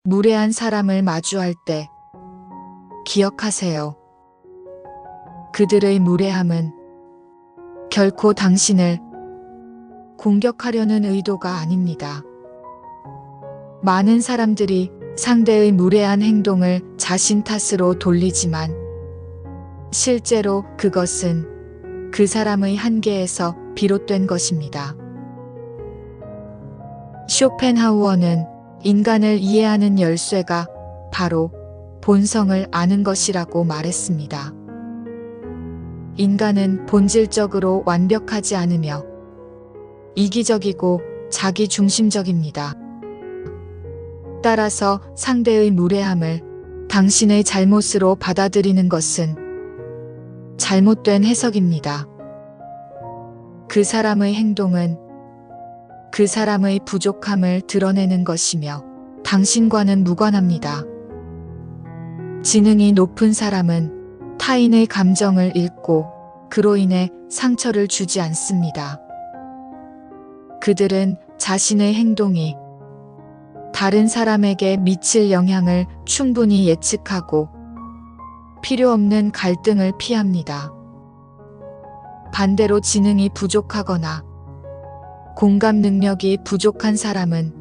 무례한 사람을 마주할 때 기억하세요. 그들의 무례함은 결코 당신을 공격하려는 의도가 아닙니다. 많은 사람들이 상대의 무례한 행동을 자신 탓으로 돌리지만 실제로 그것은 그 사람의 한계에서 비롯된 것입니다. 쇼펜하우어는 인간을 이해하는 열쇠가 바로 본성을 아는 것이라고 말했습니다. 인간은 본질적으로 완벽하지 않으며 이기적이고 자기중심적입니다. 따라서 상대의 무례함을 당신의 잘못으로 받아들이는 것은 잘못된 해석입니다. 그 사람의 행동은 그 사람의 부족함을 드러내는 것이며 당신과는 무관합니다. 지능이 높은 사람은 타인의 감정을 읽고 그로 인해 상처를 주지 않습니다. 그들은 자신의 행동이 다른 사람에게 미칠 영향을 충분히 예측하고 필요 없는 갈등을 피합니다. 반대로 지능이 부족하거나 공감 능력이 부족한 사람은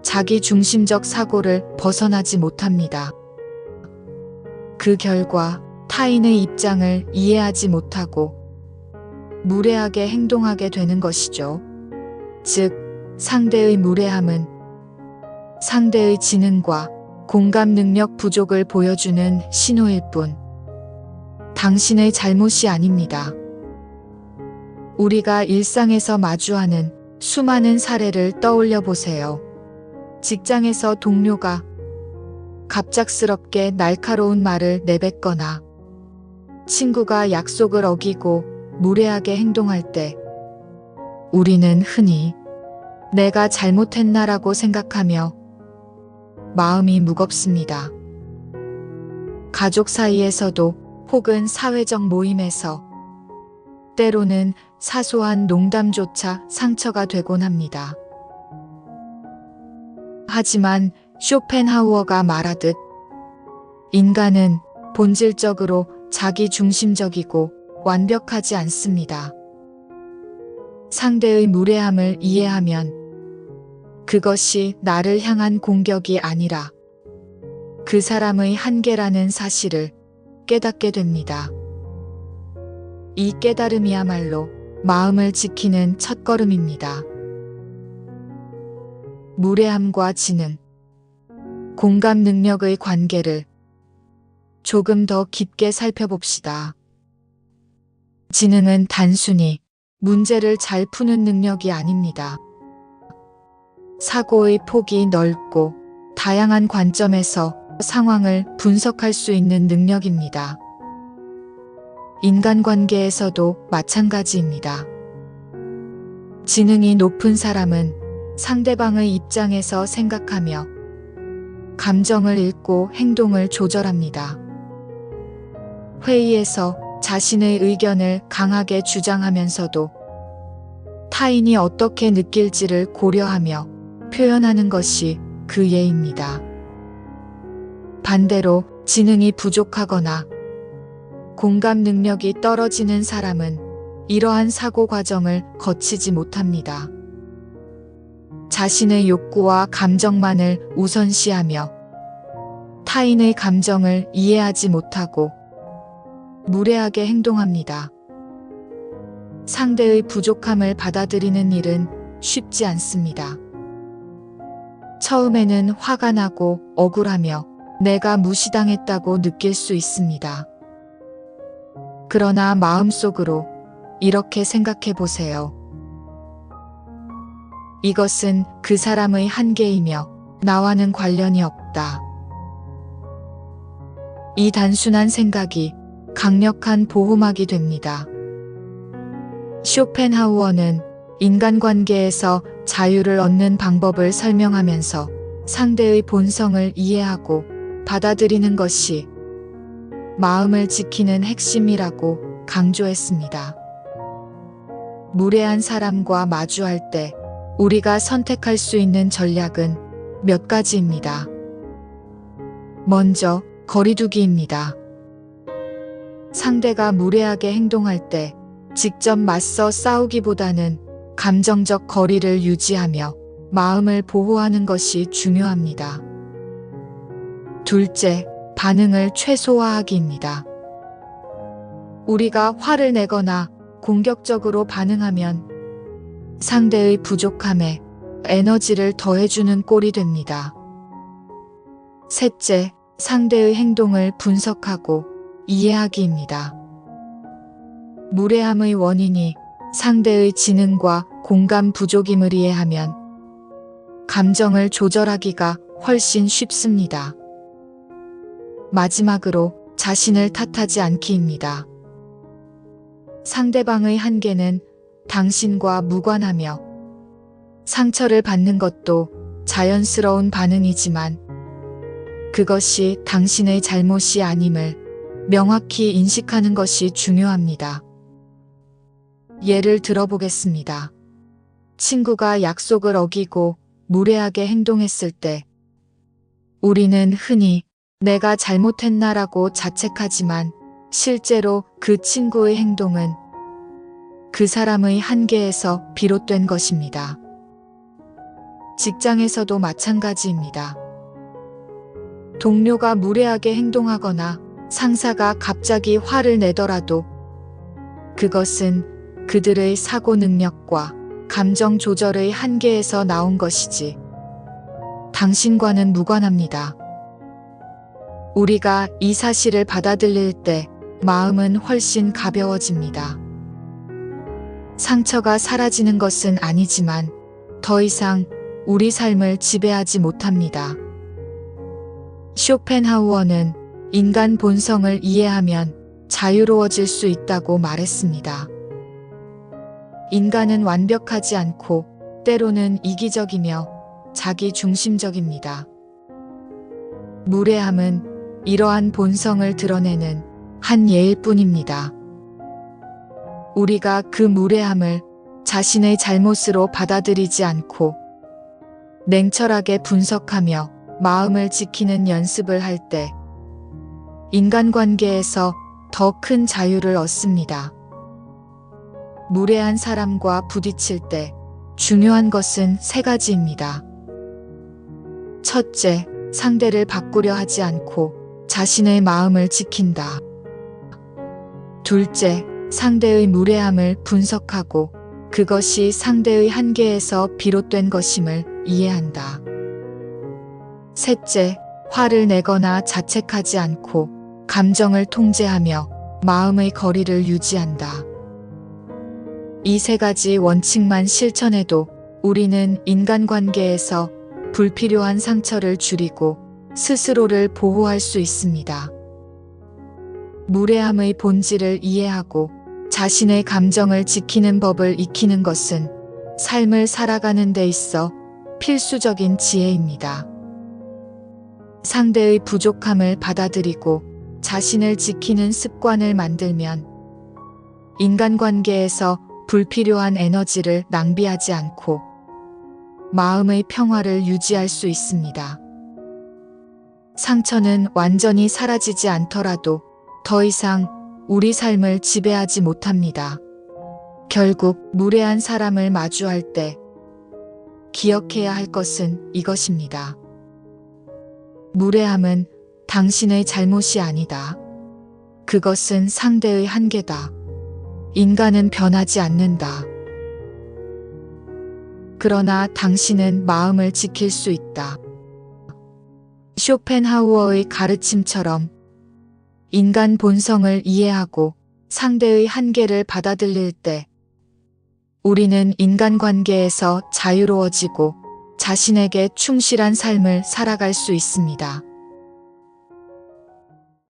자기 중심적 사고를 벗어나지 못합니다. 그 결과 타인의 입장을 이해하지 못하고 무례하게 행동하게 되는 것이죠. 즉, 상대의 무례함은 상대의 지능과 공감 능력 부족을 보여주는 신호일 뿐 당신의 잘못이 아닙니다. 우리가 일상에서 마주하는 수많은 사례를 떠올려 보세요. 직장에서 동료가 갑작스럽게 날카로운 말을 내뱉거나 친구가 약속을 어기고 무례하게 행동할 때 우리는 흔히 내가 잘못했나라고 생각하며 마음이 무겁습니다. 가족 사이에서도 혹은 사회적 모임에서 때로는 사소한 농담조차 상처가 되곤 합니다. 하지만 쇼펜하우어가 말하듯 인간은 본질적으로 자기중심적이고 완벽하지 않습니다. 상대의 무례함을 이해하면 그것이 나를 향한 공격이 아니라 그 사람의 한계라는 사실을 깨닫게 됩니다. 이 깨달음이야말로 마음을 지키는 첫걸음입니다. 무례함과 지능, 공감 능력의 관계를 조금 더 깊게 살펴봅시다. 지능은 단순히 문제를 잘 푸는 능력이 아닙니다. 사고의 폭이 넓고 다양한 관점에서 상황을 분석할 수 있는 능력입니다. 인간관계에서도 마찬가지입니다. 지능이 높은 사람은 상대방의 입장에서 생각하며 감정을 읽고 행동을 조절합니다. 회의에서 자신의 의견을 강하게 주장하면서도 타인이 어떻게 느낄지를 고려하며 표현하는 것이 그 예입니다. 반대로 지능이 부족하거나 공감 능력이 떨어지는 사람은 이러한 사고 과정을 거치지 못합니다. 자신의 욕구와 감정만을 우선시하며 타인의 감정을 이해하지 못하고 무례하게 행동합니다. 상대의 부족함을 받아들이는 일은 쉽지 않습니다. 처음에는 화가 나고 억울하며 내가 무시당했다고 느낄 수 있습니다. 그러나 마음속으로 이렇게 생각해 보세요. 이것은 그 사람의 한계이며 나와는 관련이 없다. 이 단순한 생각이 강력한 보호막이 됩니다. 쇼펜하우어는 인간관계에서 자유를 얻는 방법을 설명하면서 상대의 본성을 이해하고 받아들이는 것이 마음을 지키는 핵심이라고 강조했습니다. 무례한 사람과 마주할 때 우리가 선택할 수 있는 전략은 몇 가지입니다. 먼저 거리두기입니다. 상대가 무례하게 행동할 때 직접 맞서 싸우기보다는 감정적 거리를 유지하며 마음을 보호하는 것이 중요합니다. 둘째, 반응을 최소화하기입니다. 우리가 화를 내거나 공격적으로 반응하면 상대의 부족함에 에너지를 더해주는 꼴이 됩니다. 셋째, 상대의 행동을 분석하고 이해하기입니다. 무례함의 원인이 상대의 지능과 공감 부족임을 이해하면 감정을 조절하기가 훨씬 쉽습니다. 마지막으로 자신을 탓하지 않기입니다. 상대방의 한계는 당신과 무관하며 상처를 받는 것도 자연스러운 반응이지만 그것이 당신의 잘못이 아님을 명확히 인식하는 것이 중요합니다. 예를 들어보겠습니다. 친구가 약속을 어기고 무례하게 행동했을 때 우리는 흔히 내가 잘못했나라고 자책하지만 실제로 그 친구의 행동은 그 사람의 한계에서 비롯된 것입니다. 직장에서도 마찬가지입니다. 동료가 무례하게 행동하거나 상사가 갑자기 화를 내더라도 그것은 그들의 사고 능력과 감정 조절의 한계에서 나온 것이지 당신과는 무관합니다. 우리가 이 사실을 받아들일 때 마음은 훨씬 가벼워집니다. 상처가 사라지는 것은 아니지만 더 이상 우리 삶을 지배하지 못합니다. 쇼펜하우어는 인간 본성을 이해하면 자유로워질 수 있다고 말했습니다. 인간은 완벽하지 않고 때로는 이기적이며 자기 중심적입니다. 무례함은 이러한 본성을 드러내는 한 예일 뿐입니다. 우리가 그 무례함을 자신의 잘못으로 받아들이지 않고 냉철하게 분석하며 마음을 지키는 연습을 할 때 인간관계에서 더 큰 자유를 얻습니다. 무례한 사람과 부딪힐 때 중요한 것은 세 가지입니다. 첫째, 상대를 바꾸려 하지 않고 자신의 마음을 지킨다. 둘째, 상대의 무례함을 분석하고 그것이 상대의 한계에서 비롯된 것임을 이해한다. 셋째, 화를 내거나 자책하지 않고 감정을 통제하며 마음의 거리를 유지한다. 이 세 가지 원칙만 실천해도 우리는 인간관계에서 불필요한 상처를 줄이고 스스로를 보호할 수 있습니다. 무례함의 본질을 이해하고 자신의 감정을 지키는 법을 익히는 것은 삶을 살아가는 데 있어 필수적인 지혜입니다. 상대의 부족함을 받아들이고 자신을 지키는 습관을 만들면 인간관계에서 불필요한 에너지를 낭비하지 않고 마음의 평화를 유지할 수 있습니다. 상처는 완전히 사라지지 않더라도 더 이상 우리 삶을 지배하지 못합니다. 결국 무례한 사람을 마주할 때 기억해야 할 것은 이것입니다. 무례함은 당신의 잘못이 아니다. 그것은 상대의 한계다. 인간은 변하지 않는다. 그러나 당신은 마음을 지킬 수 있다. 쇼펜하우어의 가르침처럼 인간 본성을 이해하고 상대의 한계를 받아들일 때 우리는 인간관계에서 자유로워지고 자신에게 충실한 삶을 살아갈 수 있습니다.